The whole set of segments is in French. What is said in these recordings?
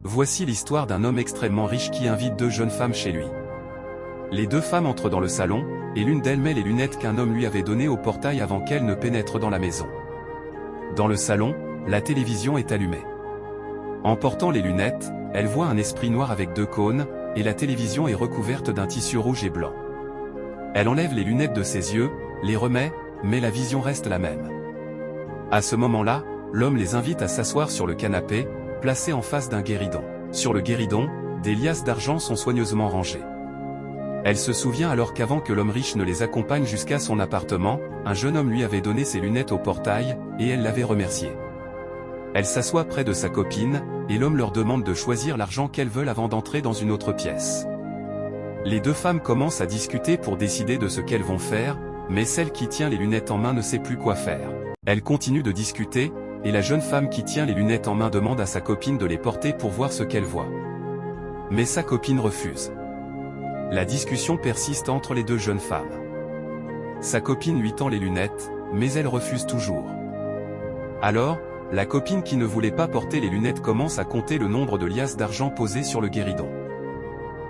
Voici l'histoire d'un homme extrêmement riche qui invite deux jeunes femmes chez lui. Les deux femmes entrent dans le salon, et l'une d'elles met les lunettes qu'un homme lui avait données au portail avant qu'elle ne pénètre dans la maison. Dans le salon, la télévision est allumée. En portant les lunettes, elle voit un esprit noir avec deux cônes, et la télévision est recouverte d'un tissu rouge et blanc. Elle enlève les lunettes de ses yeux, les remet, mais la vision reste la même. À ce moment-là, l'homme les invite à s'asseoir sur le canapé, placé en face d'un guéridon. Sur le guéridon, des liasses d'argent sont soigneusement rangées. Elle se souvient alors qu'avant que l'homme riche ne les accompagne jusqu'à son appartement, un jeune homme lui avait donné ses lunettes au portail, et elle l'avait remercié. Elle s'assoit près de sa copine, et l'homme leur demande de choisir l'argent qu'elles veulent avant d'entrer dans une autre pièce. Les deux femmes commencent à discuter pour décider de ce qu'elles vont faire, mais celle qui tient les lunettes en main ne sait plus quoi faire. Elle continue de discuter, et la jeune femme qui tient les lunettes en main demande à sa copine de les porter pour voir ce qu'elle voit. Mais sa copine refuse. La discussion persiste entre les deux jeunes femmes. Sa copine lui tend les lunettes, mais elle refuse toujours. Alors, la copine qui ne voulait pas porter les lunettes commence à compter le nombre de liasses d'argent posées sur le guéridon.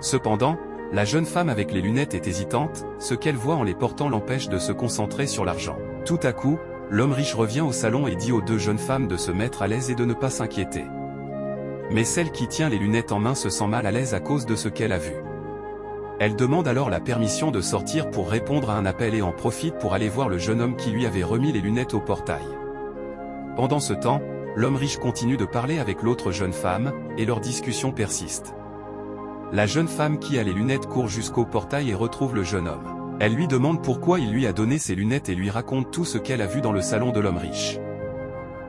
Cependant, la jeune femme avec les lunettes est hésitante, ce qu'elle voit en les portant l'empêche de se concentrer sur l'argent. Tout à coup, l'homme riche revient au salon et dit aux deux jeunes femmes de se mettre à l'aise et de ne pas s'inquiéter. Mais celle qui tient les lunettes en main se sent mal à l'aise à cause de ce qu'elle a vu. Elle demande alors la permission de sortir pour répondre à un appel et en profite pour aller voir le jeune homme qui lui avait remis les lunettes au portail. Pendant ce temps, l'homme riche continue de parler avec l'autre jeune femme, et leur discussion persiste. La jeune femme qui a les lunettes court jusqu'au portail et retrouve le jeune homme. Elle lui demande pourquoi il lui a donné ses lunettes et lui raconte tout ce qu'elle a vu dans le salon de l'homme riche.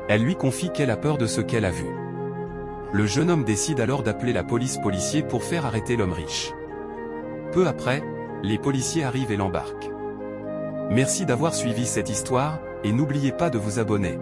Elle lui confie qu'elle a peur de ce qu'elle a vu. Le jeune homme décide alors d'appeler la police policier pour faire arrêter l'homme riche. Peu après, les policiers arrivent et l'embarquent. Merci d'avoir suivi cette histoire, et n'oubliez pas de vous abonner.